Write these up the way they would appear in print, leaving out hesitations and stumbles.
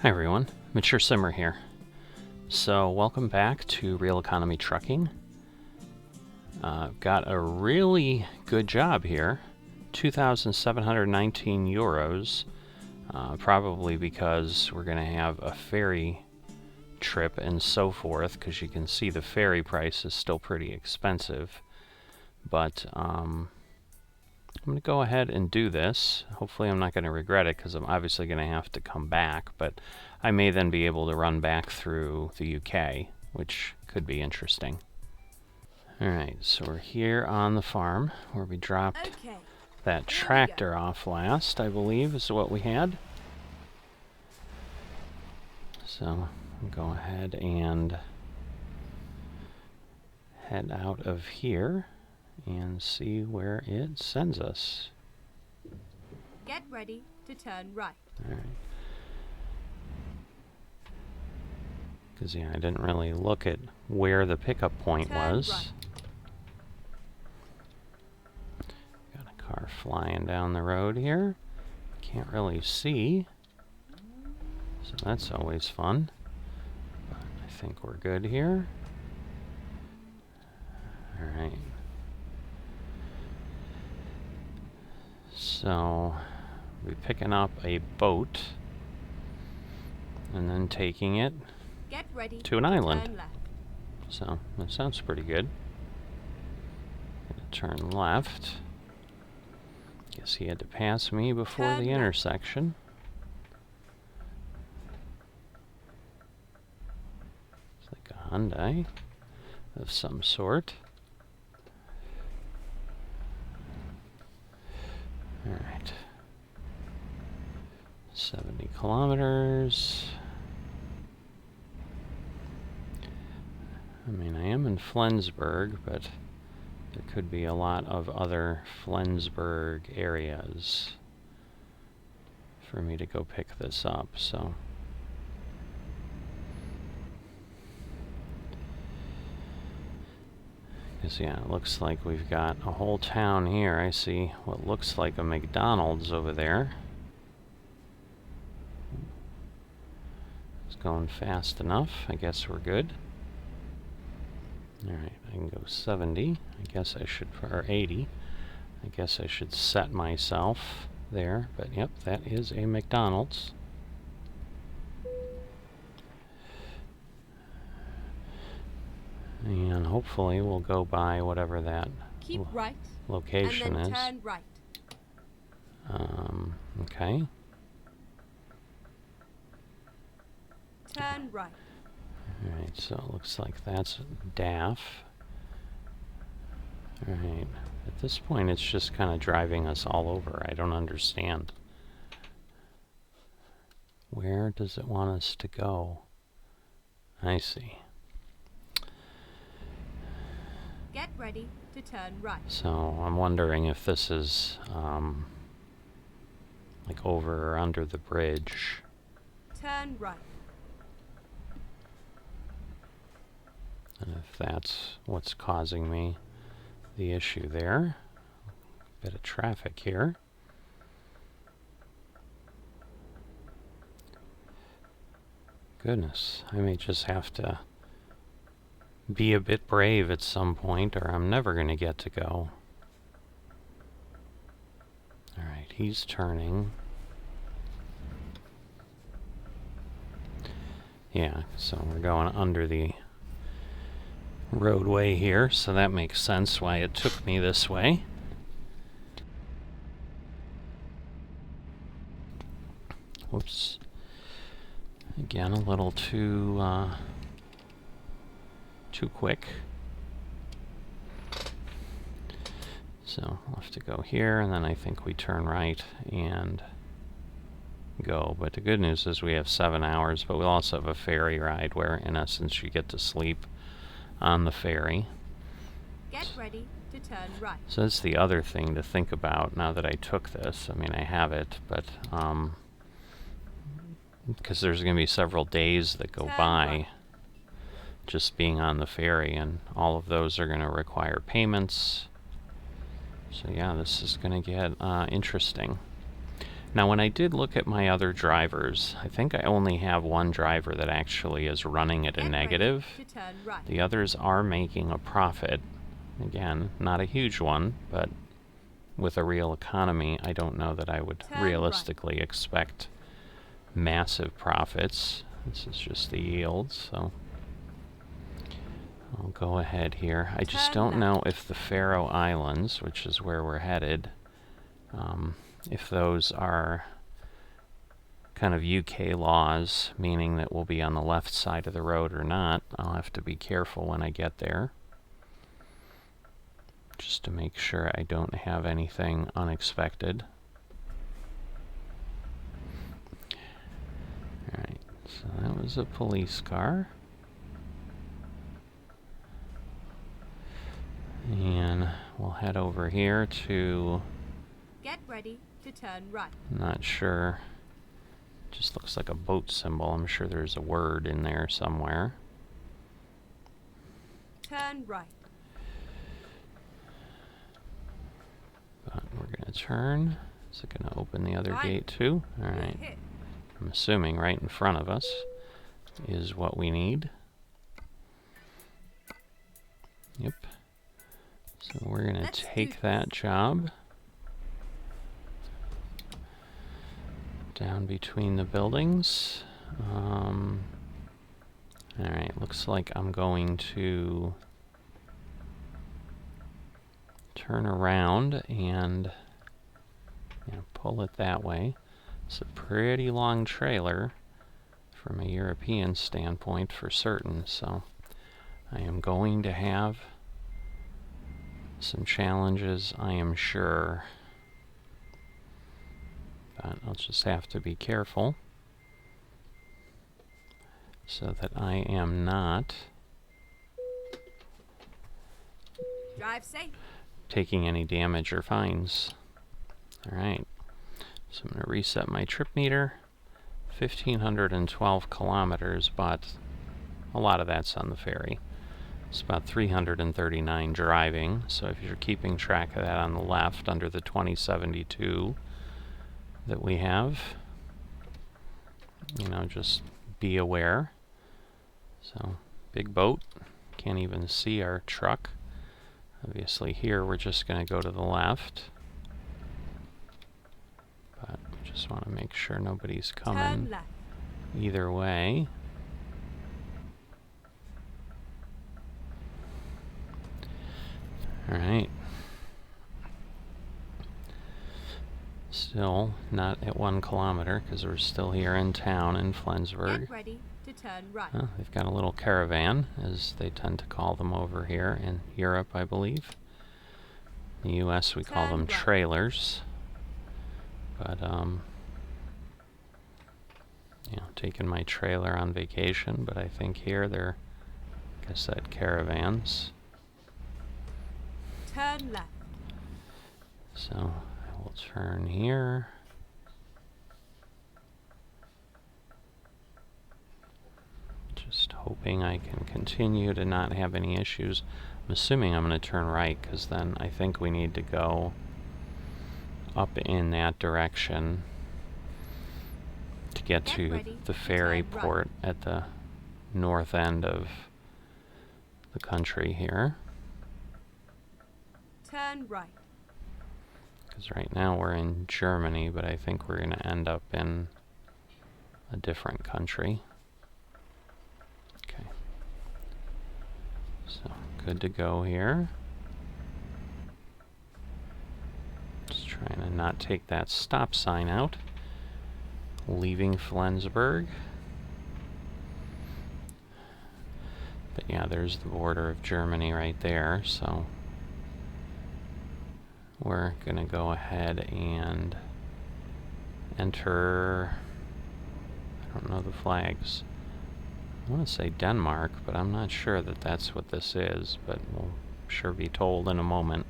Hi everyone, Mature Simmer here. So welcome back to Real Economy Trucking. Got a really good job here, 2,719 euros, probably because we're going to have a ferry trip and so forth, because you can see the ferry price is still pretty expensive. But I'm going to go ahead and do this. Hopefully I'm not going to regret it, because I'm obviously going to have to come back, but I may then be able to run back through the UK, which could be interesting. Alright, so we're here on the farm where we dropped that tractor off last, I believe is what we had. So we'll go ahead and head out of here and see where it sends us. Get ready to turn right. Alright. Because, yeah, I didn't really look at where the pickup point was. Right. Got a car flying down the road here. Can't really see. So that's always fun. But I think we're good here. Alright. So, we'll be picking up a boat and then taking it Get ready to an island. turn left. So, that sounds pretty good. Gonna turn left. Guess he had to pass me before Turn the left. intersection. It's like a Hyundai of some sort. Alright. 70 kilometers. I mean, I am in Flensburg, but there could be a lot of other Flensburg areas for me to go pick this up, so. Because, yeah, it looks like we've got a whole town here. I see what looks like a McDonald's over there. It's going fast enough. I guess we're good. Alright, I can go 70. I guess I should, or 80. I guess I should set myself there. But, yep, that is a McDonald's. And hopefully we'll go by whatever that Keep right location and then is. turn right. Okay. Turn right. Alright, so it looks like that's DAF. Alright, at this point it's just kind of driving us all over. I don't understand. Where does it want us to go? I see. Get ready to turn right. So I'm wondering if this is like over or under the bridge. Turn right. And if that's what's causing me the issue there. Bit of traffic here. Goodness, I may just have to be a bit brave at some point, or I'm never going to get to go. Alright, he's turning. Yeah, so we're going under the roadway here, so that makes sense why it took me this way. Whoops. Again, a little too quick. So we'll have to go here, and then I think we turn right and go. But the good news is we have 7 hours, but we'll also have a ferry ride where, in essence, you get to sleep on the ferry. Get ready to turn right. So that's the other thing to think about now that I took this. I mean, I have it, but because there's going to be several days that go Turn by right. just being on the ferry, and all of those are going to require payments. So yeah, this is going to get interesting. Now, when I did look at my other drivers, I think I only have one driver that actually is running at a Get negative. ready to turn right. The others are making a profit. Again, not a huge one, but with a real economy, I don't know that I would Turn realistically expect massive profits. This is just the yield, so I'll go ahead here. I just Turn don't know if the Faroe Islands, which is where we're headed, if those are kind of UK laws, meaning that we'll be on the left side of the road or not. I'll have to be careful when I get there, just to make sure I don't have anything unexpected. Alright, so that was a police car. And we'll head over here to... Get ready to turn right. Not sure. Just looks like a boat symbol. I'm sure there's a word in there somewhere. Turn right. But we're going to turn. Is it going to open the other Right. gate too? Alright. Hit. I'm assuming right in front of us is what we need. Yep. So we're going to Let's do take that job. Down between the buildings. Alright, looks like I'm going to turn around and pull it that way. It's a pretty long trailer from a European standpoint for certain, so I am going to have some challenges, I am sure. But I'll just have to be careful so that I am not Drive safe. taking any damage or fines. Alright, so I'm going to reset my trip meter. 1,512 kilometers, but a lot of that's on the ferry. It's about 339 driving, so if you're keeping track of that on the left under the 2072 that we have, just be aware. So, big boat. Can't even see our truck. Obviously here we're just going to go to the left. But just want to make sure nobody's coming Turn left. either way. Alright. Still not at 1 kilometer because we're still here in town in Flensburg. Get ready to turn right. They've got a little caravan, as they tend to call them over here in Europe, I believe. In the US we call Turn them right. trailers. But, taking my trailer on vacation, but I think here they're, like I said, caravans. Turn left. So I will turn here. Just hoping I can continue to not have any issues. I'm assuming I'm going to turn right because then I think we need to go up in that direction to get Get to ready the to ferry turn right. port at the north end of the country here. Turn right. Because right now we're in Germany, but I think we're going to end up in a different country. Okay. So, good to go here. Just trying to not take that stop sign out. Leaving Flensburg. But yeah, there's the border of Germany right there, so we're going to go ahead and enter, I don't know the flags. I want to say Denmark, but I'm not sure that that's what this is, but we'll sure be told in a moment.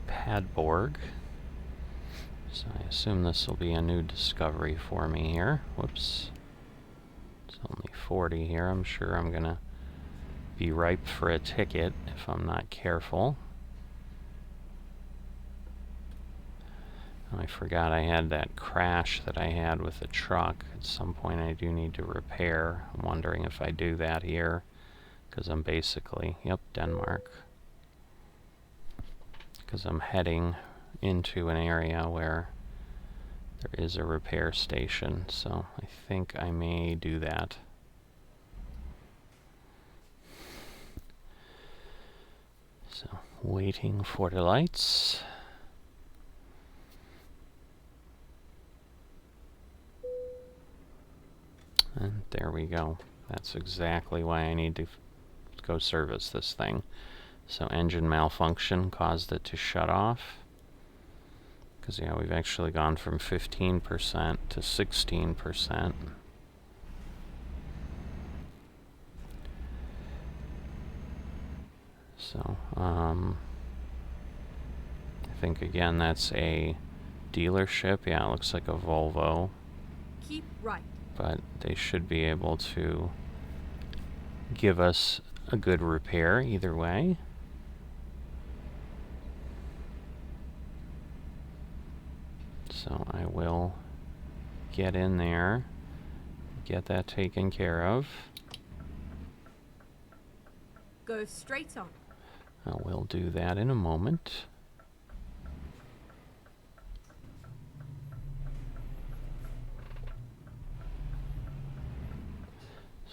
Padborg. So I assume this will be a new discovery for me here. Whoops. It's only 40 here. I'm sure I'm going to be ripe for a ticket if I'm not careful. I forgot I had that crash that I had with the truck. At some point I do need to repair. I'm wondering if I do that here, because I'm basically, yep, Denmark. Because I'm heading into an area where there is a repair station, so I think I may do that. So, waiting for the lights. And there we go. That's exactly why I need to go service this thing. So engine malfunction caused it to shut off. Because, yeah, we've actually gone from 15% to 16%. So, I think, again, that's a dealership. Yeah, it looks like a Volvo. Keep right. But they should be able to give us a good repair either way. So I will get in there, get that taken care of. Go straight on. I will do that in a moment.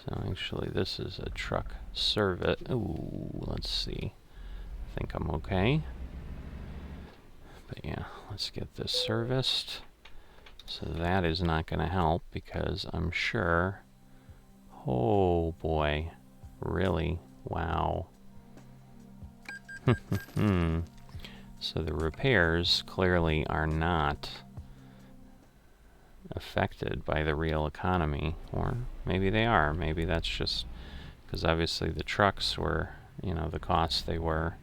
So actually this is a truck service. Ooh, let's see. I think I'm okay. But yeah, let's get this serviced. So that is not going to help because I'm sure... Oh boy. Really? Wow. So the repairs clearly are not affected by the real economy. Or maybe they are. Maybe that's just because obviously the trucks were, you know, the costs they were.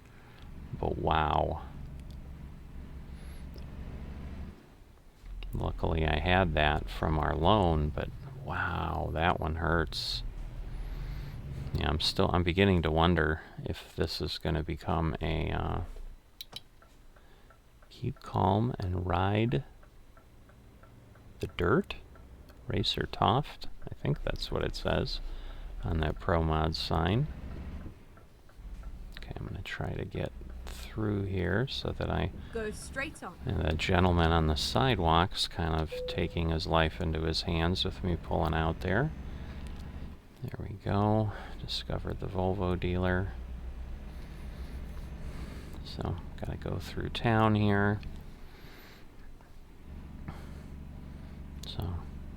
But wow. Luckily I had that from our loan, but wow, that one hurts. Yeah, I'm beginning to wonder if this is going to become a, keep calm and ride the dirt? Racer Toft? I think that's what it says on that Pro Mod sign. Okay, I'm going to try to get through here so that I... Go straight on. And that gentleman on the sidewalk's kind of taking his life into his hands with me pulling out there. There we go. Discovered the Volvo dealer. So, gotta go through town here. So,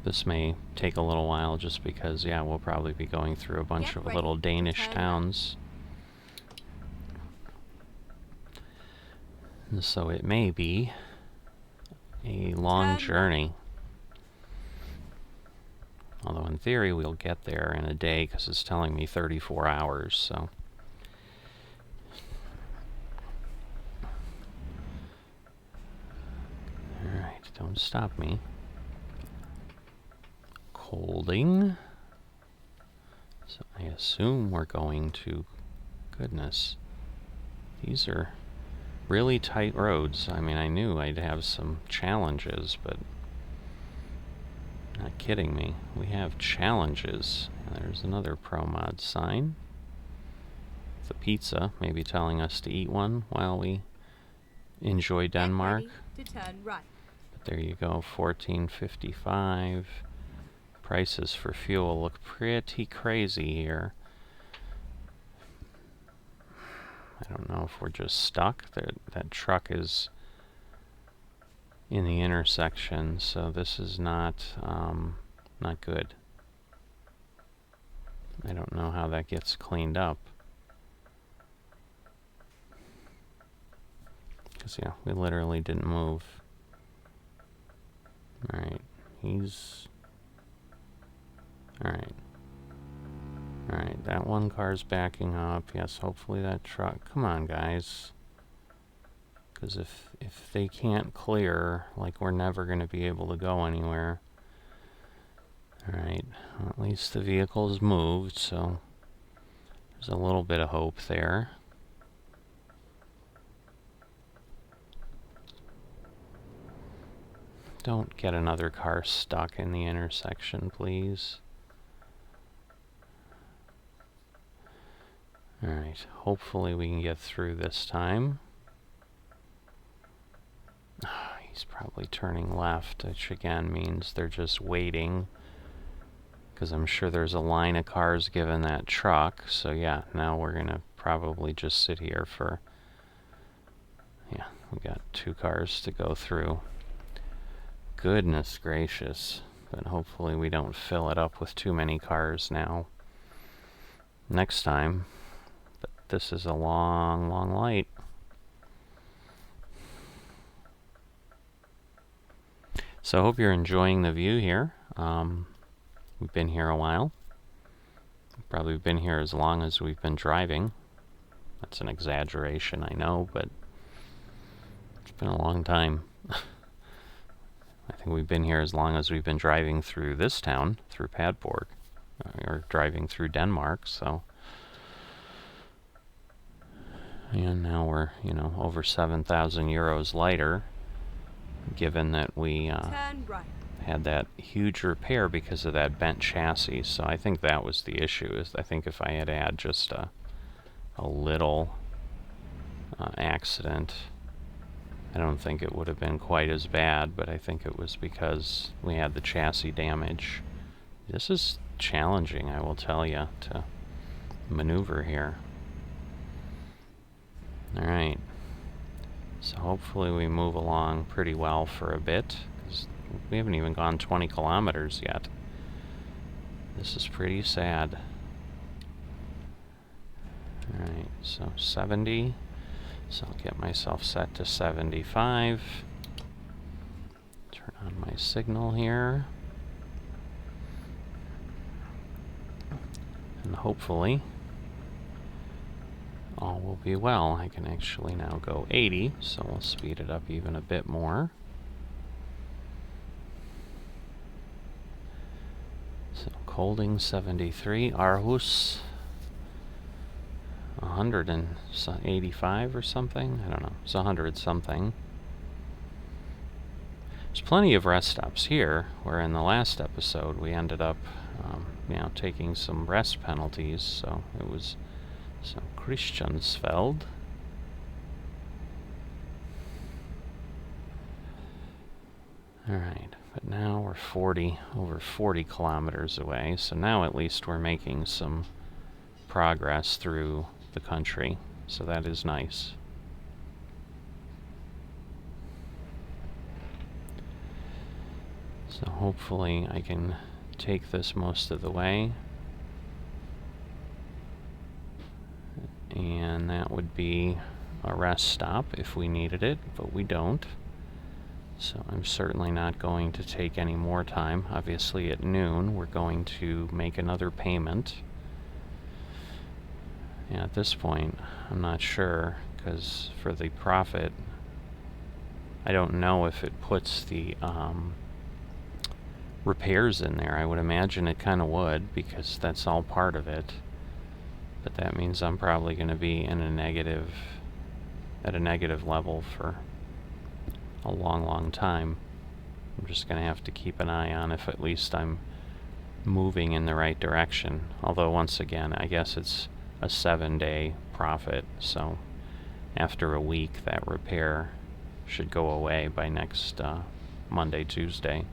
this may take a little while just because, yeah, we'll probably be going through a bunch of little Danish towns. And so it may be a long journey. Although in theory we'll get there in a day because it's telling me 34 hours, so. Alright, don't stop me. Holding. So I assume we're going to... Goodness. These are really tight roads. I mean, I knew I'd have some challenges, but... Not kidding me. We have challenges. There's another Pro Mod sign. It's a pizza, maybe telling us to eat one while we enjoy Denmark. To turn right. But there you go, $14.55. Prices for fuel look pretty crazy here. I don't know if we're just stuck. That truck is in the intersection, so this is not good. I don't know how that gets cleaned up. Because, yeah, we literally didn't move. Alright, he's... Alright. Alright, that one car's backing up. Yes, hopefully that truck... Come on, guys. Because if they can't clear, like, we're never going to be able to go anywhere. Alright, well, at least the vehicle's moved, so there's a little bit of hope there. Don't get another car stuck in the intersection, please. Alright, hopefully we can get through this time. He's probably turning left, which again means they're just waiting, because I'm sure there's a line of cars given that truck. So yeah, now we're gonna probably just sit here for, yeah, we got 2 cars to go through. Goodness gracious, but hopefully we don't fill it up with too many cars now next time. But this is a long, long light. So I hope you're enjoying the view here. We've been here a while. Probably been here as long as we've been driving. That's an exaggeration, I know, but it's been a long time. I think we've been here as long as we've been driving through this town, through Padborg, or driving through Denmark, so. And now we're, you know, over 7,000 euros lighter, given that we Turn right. had that huge repair because of that bent chassis. So I think that was the issue. Is I think if I had had just a little accident, I don't think it would have been quite as bad, but I think it was because we had the chassis damage. This is challenging, I will tell you, to maneuver here. Alright, so hopefully we move along pretty well for a bit, because we haven't even gone 20 kilometers yet. This is pretty sad. Alright, so 70, so I'll get myself set to 75. Turn on my signal here. And hopefully all will be well. I can actually now go 80, so we'll speed it up even a bit more. So Kolding 73, Aarhus 185 or something. I don't know. It's 100 something. There's plenty of rest stops here, where in the last episode we ended up, you know, taking some rest penalties. So it was Christiansfeld. Alright, but now we're over 40 kilometers away, so now at least we're making some progress through the country, so that is nice. So hopefully I can take this most of the way. And that would be a rest stop if we needed it, but we don't. So I'm certainly not going to take any more time. Obviously at noon we're going to make another payment. Yeah, at this point I'm not sure, because for the profit I don't know if it puts the repairs in there. I would imagine it kind of would, because that's all part of it. But that means I'm probably going to be in at a negative level for a long, long time. I'm just going to have to keep an eye on if at least I'm moving in the right direction. Although, once again, I guess it's a 7-day profit, so after a week that repair should go away by next Monday, Tuesday.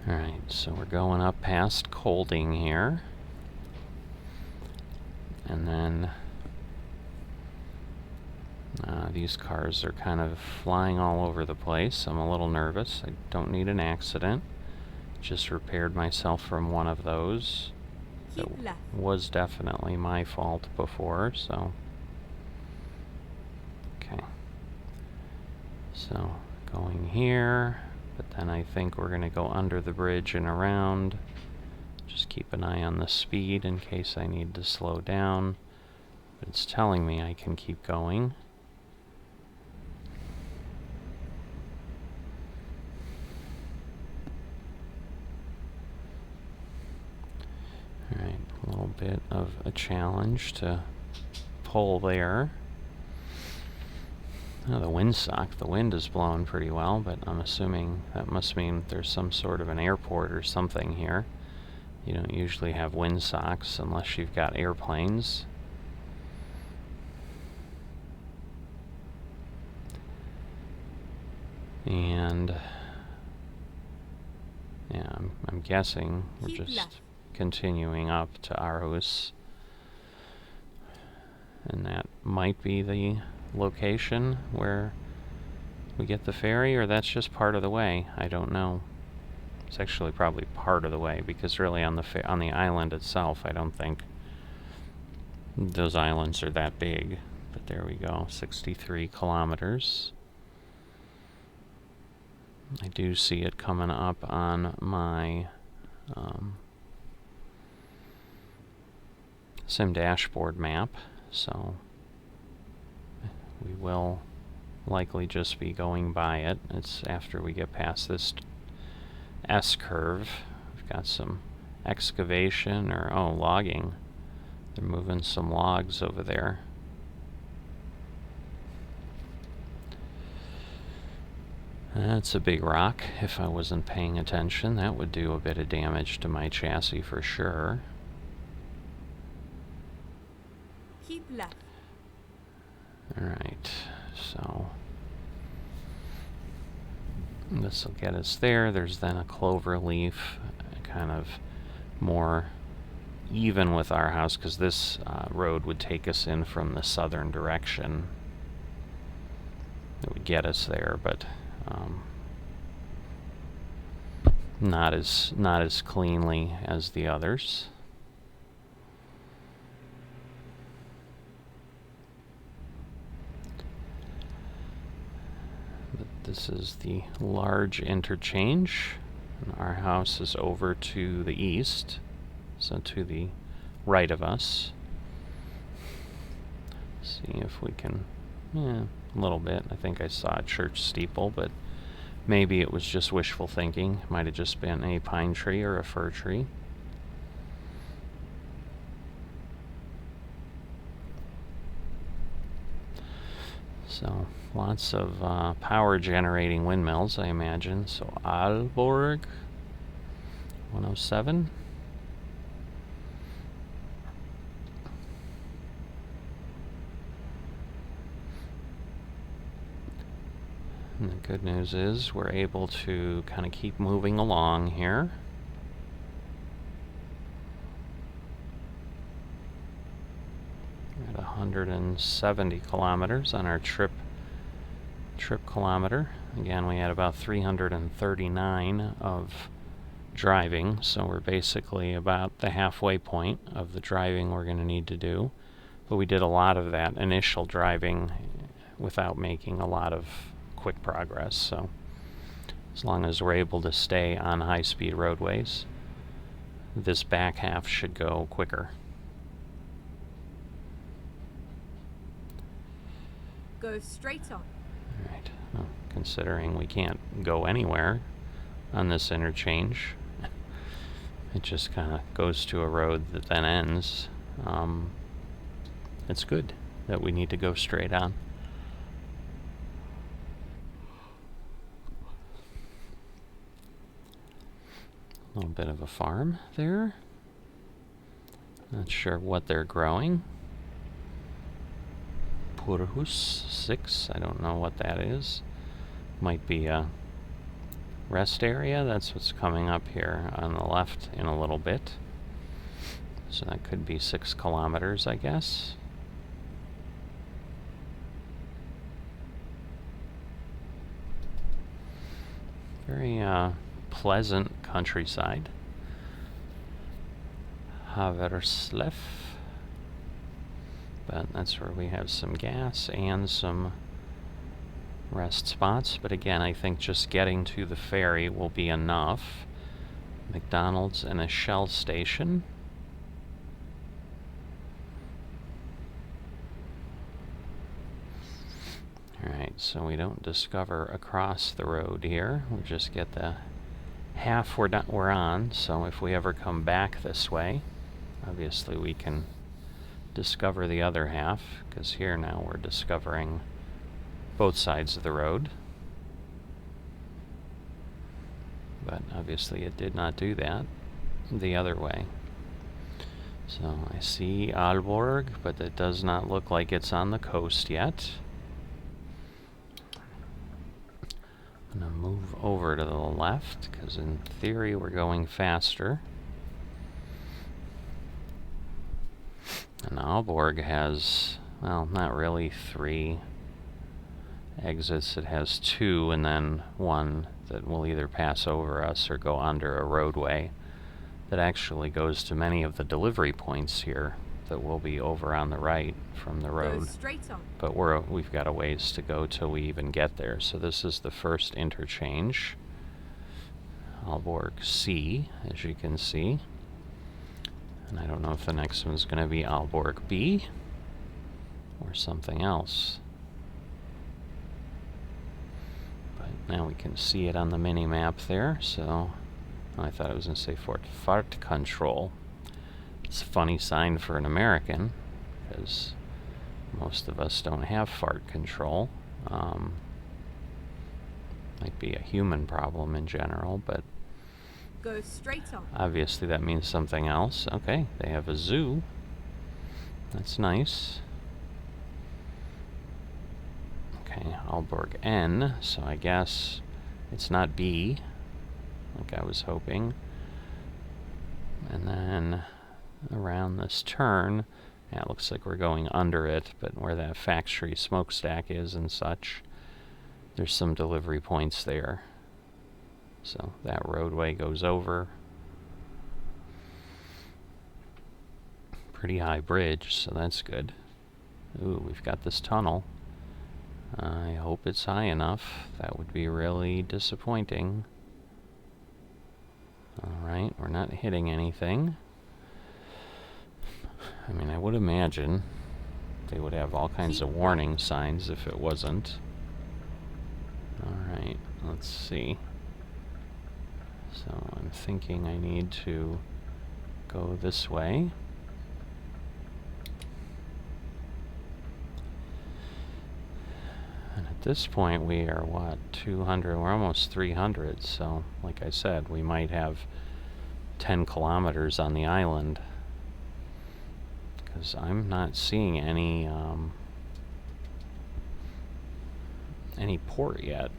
Alright, so we're going up past Kolding here. And then these cars are kind of flying all over the place. I'm a little nervous. I don't need an accident. Just repaired myself from one of those. That was definitely my fault before, so. Okay. So, going here. But then I think we're going to go under the bridge and around. Just keep an eye on the speed in case I need to slow down. But it's telling me I can keep going. Alright, a little bit of a challenge to pull there. Oh, the windsock. The wind is blowing pretty well, but I'm assuming that must mean there's some sort of an airport or something here. You don't usually have windsocks unless you've got airplanes. And yeah, I'm guessing we're Keep just left. continuing up to Aarhus. And that might be the location where we get the ferry, or that's just part of the way. I don't know. It's actually probably part of the way, because really on the island itself, I don't think those islands are that big. But there we go, 63 kilometers. I do see it coming up on my sim dashboard map, so we will likely just be going by it. It's after we get past this S-curve. We've got some excavation, or logging. They're moving some logs over there. That's a big rock. If I wasn't paying attention, that would do a bit of damage to my chassis for sure. Keep left. Alright, so this will get us there. There's then a clover leaf, kind of more even with our house, because this road would take us in from the southern direction. It would get us there, but not as cleanly as the others. But this is the large interchange, and our house is over to the east, so to the right of us. See if we can, a little bit. I think I saw a church steeple, but maybe it was just wishful thinking. Might have just been a pine tree or a fir tree. So lots of power generating windmills, I imagine. So Aalborg 107. And the good news is we're able to kind of keep moving along here. We're at 170 kilometers on our trip kilometer. Again, we had about 339 of driving, so we're basically about the halfway point of the driving we're going to need to do. But we did a lot of that initial driving without making a lot of quick progress, so as long as we're able to stay on high-speed roadways, this back half should go quicker. Go straight on. Alright, well, considering we can't go anywhere on this interchange, it just kind of goes to a road that then ends. It's good that we need to go straight on. A little bit of a farm there. Not sure what they're growing. Purhus 6, I don't know what that is. Might be a rest area. That's what's coming up here on the left in a little bit. So that could be 6 kilometers, I guess. Very pleasant countryside. Haverslev. But that's where we have some gas and some rest spots. But again, I think just getting to the ferry will be enough. McDonald's and a Shell station. Alright, so we don't discover across the road here. We just get the half we're on, so if we ever come back this way, obviously we can discover the other half, because here now we're discovering both sides of the road. But obviously it did not do that the other way. So I see Aalborg, but it does not look like it's on the coast yet. I'm going to move over to the left, because in theory we're going faster. And Aalborg has, well, not really 3 exits. It has 2, and then one that will either pass over us or go under a roadway that actually goes to many of the delivery points here that will be over on the right from the road. Go straight on. But we've got a ways to go till we even get there. So this is the first interchange. Aalborg C, as you can see. And I don't know if the next one's going to be Aalborg B or something else. But now we can see it on the mini map there, so I thought it was going to say fart control. It's a funny sign for an American, because most of us don't have fart control. Might be a human problem in general, but Go straight on. obviously that means something else. Okay, they have a zoo. That's nice. Okay, Aalborg N, so I guess it's not B, like I was hoping. And then around this turn, yeah, it looks like we're going under it, but where that factory smokestack is and such, there's some delivery points there. So that roadway goes over. Pretty high bridge, so that's good. Ooh, we've got this tunnel. I hope it's high enough. That would be really disappointing. Alright, we're not hitting anything. I mean, I would imagine they would have all kinds of warning signs if it wasn't. Alright, let's see. So I'm thinking I need to go this way. And at this point we are, what, 200? We're almost 300, so like I said, we might have 10 kilometers on the island. Because I'm not seeing any port yet.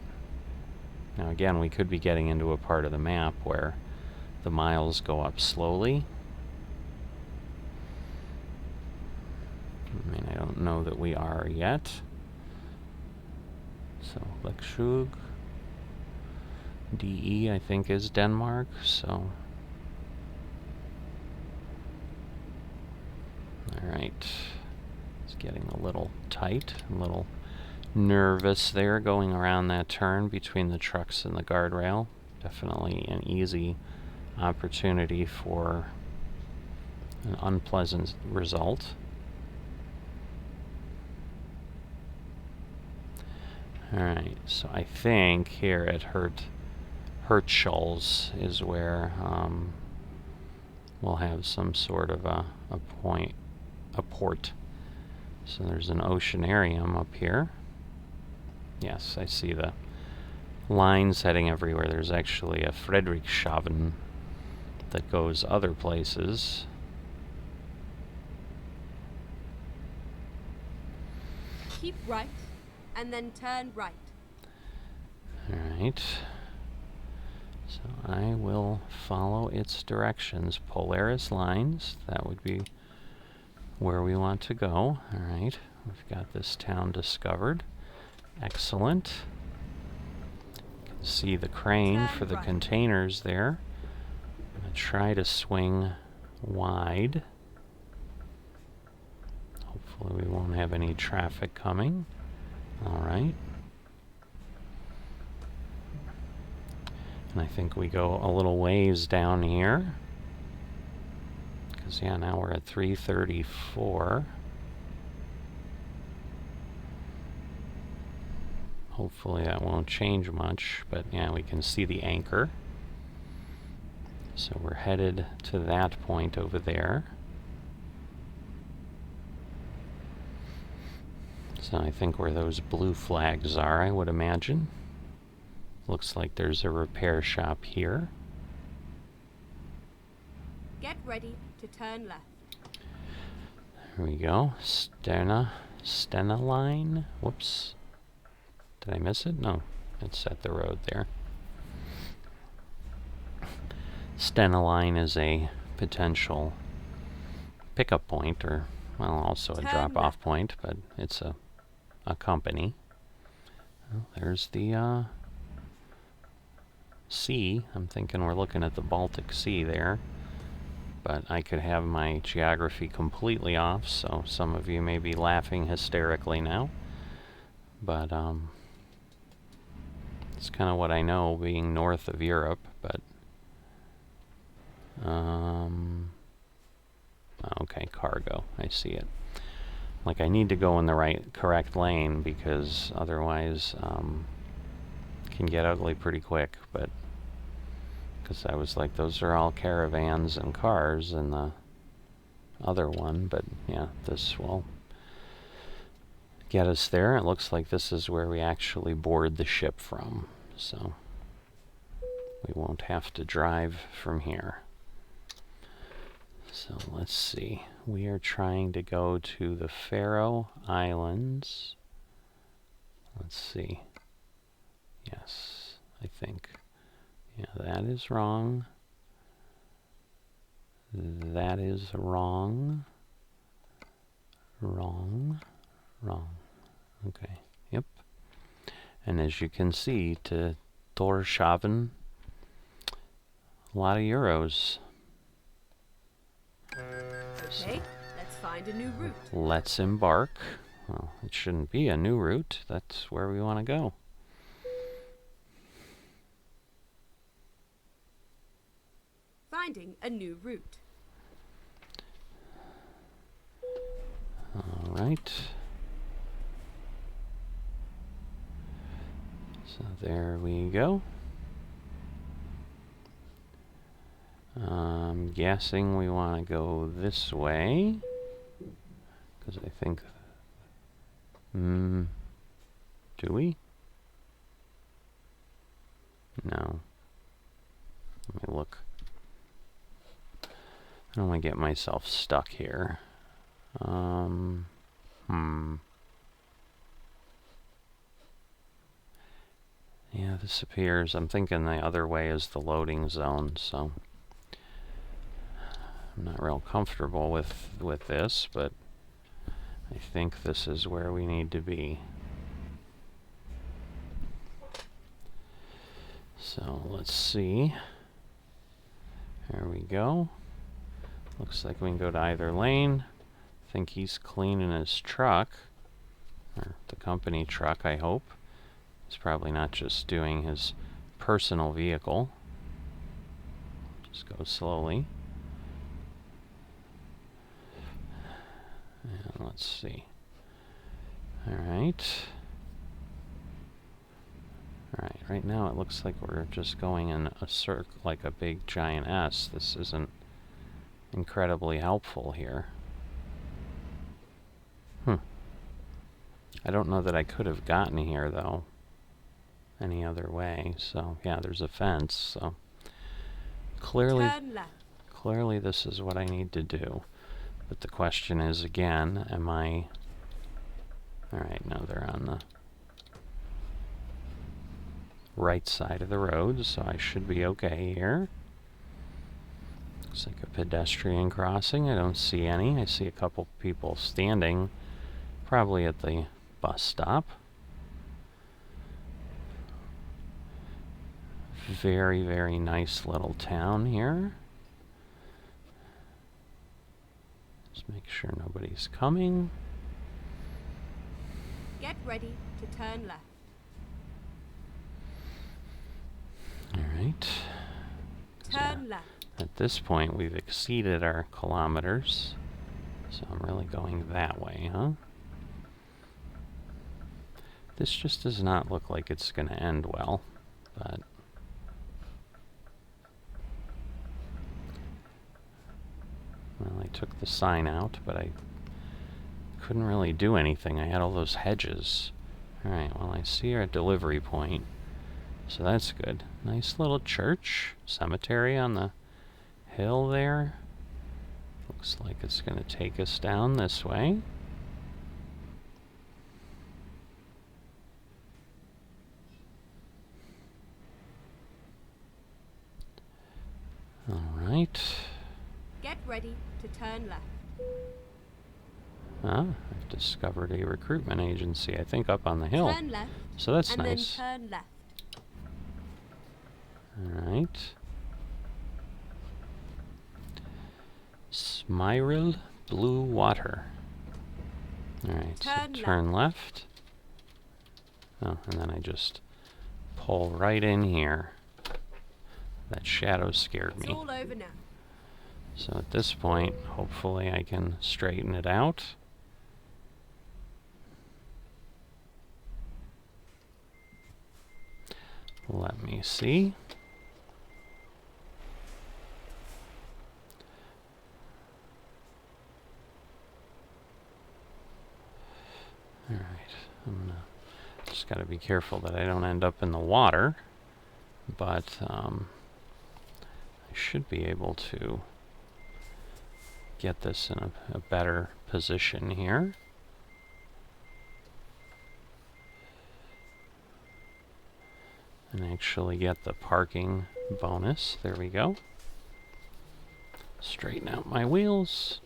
Now again, we could be getting into a part of the map where the miles go up slowly. I mean, I don't know that we are yet. So, Lekshug, DE, I think, is Denmark, so. Alright. It's getting a little tight, a little nervous there going around that turn between the trucks and the guardrail. Definitely an easy opportunity for an unpleasant result. Alright, so I think here at Hirtshals is where we'll have some sort of a port. So there's an oceanarium up here. Yes, I see the lines heading everywhere. There's actually a Frederikshavn that goes other places. Keep right, and then turn right. Alright. So I will follow its directions. Polaris lines, that would be where we want to go. Alright, we've got this town discovered. Excellent. You can see the crane for the containers there. I'm going to try to swing wide. Hopefully we won't have any traffic coming. Alright. And I think we go a little ways down here. Because, yeah, now we're at 334. Hopefully that won't change much, but yeah, we can see the anchor. So we're headed to that point over there. So I think where those blue flags are, I would imagine. Looks like there's a repair shop here. Get ready to turn left. Here we go. Stena line. Whoops. Did I miss it? No. It's at the road there. Stena line is a potential pickup point, or, well, also a drop-off point, but it's a company. Well, there's the sea. I'm thinking we're looking at the Baltic Sea there. But I could have my geography completely off, so some of you may be laughing hysterically now. But it's kind of what I know, being north of Europe. But okay, cargo. I see it. Like, I need to go in the correct lane, because otherwise it can get ugly pretty quick. But because I was like, those are all caravans and cars in the other one, but yeah, this will get us there. It looks like this is where we actually board the ship from, so we won't have to drive from here. So let's see. We are trying to go to the Faroe Islands. Let's see. Yes, I think. Yeah, that is wrong. That is wrong. Wrong. Okay, yep. And as you can see, to Tórshavn, a lot of euros. Okay, let's find a new route. Let's embark. Well, it shouldn't be a new route. That's where we want to go. Finding a new route. All right. So there we go. I'm guessing we want to go this way, because I think... do we? No. Let me look. I don't want to get myself stuck here. Yeah, this appears... I'm thinking the other way is the loading zone, so... I'm not real comfortable with this, but I think this is where we need to be. So let's see. There we go. Looks like we can go to either lane. I think he's cleaning his truck, or the company truck, I hope. He's probably not just doing his personal vehicle. Just go slowly. And let's see. Alright. Alright, right now it looks like we're just going in a circle, like a big giant S. This isn't incredibly helpful here. I don't know that I could have gotten here, though, any other way. So, yeah, there's a fence, so clearly this is what I need to do. But the question is, again, am I... Alright, no, they're on the right side of the road, so I should be okay here. Looks like a pedestrian crossing. I don't see any. I see a couple people standing, probably at the bus stop. Very, very nice little town here. Just make sure nobody's coming. Get ready to turn left. Alright. Turn left. At this point, we've exceeded our kilometers. So I'm really going that way, huh? This just does not look like it's going to end well, but... Well, I took the sign out, but I couldn't really do anything. I had all those hedges. Alright, well, I see our delivery point. So that's good. Nice little church, cemetery on the hill there. Looks like it's going to take us down this way. Alright. Get ready to turn left. Ah, I've discovered a recruitment agency, I think up on the hill. Turn left. So that's and nice. then turn left. Alright. Smyril Blue Water. Alright, turn left. Oh, and then I just pull right in here. That shadow scared me. It's all over now. So at this point, hopefully I can straighten it out. Let me see. Alright, just gotta be careful that I don't end up in the water, but I should be able to get this in a better position here. And actually get the parking bonus. There we go. Straighten out my wheels.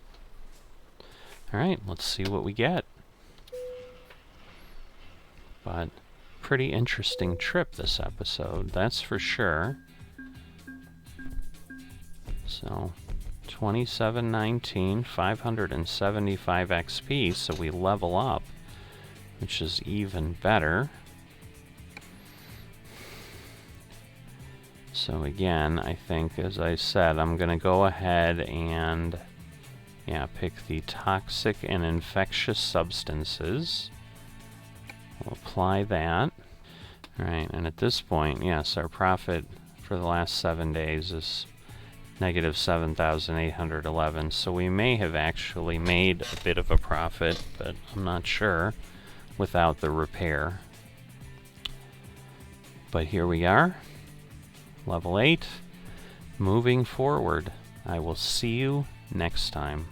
Alright, let's see what we get. But pretty interesting trip this episode, that's for sure. So 2719, 575 XP, so we level up, which is even better. So again, I think, as I said, I'm going to go ahead and pick the toxic and infectious substances. We'll apply that. Alright, and at this point, yes, our profit for the last 7 days is negative 7,811. So we may have actually made a bit of a profit, but I'm not sure without the repair. But here we are. Level 8. Moving forward. I will see you next time.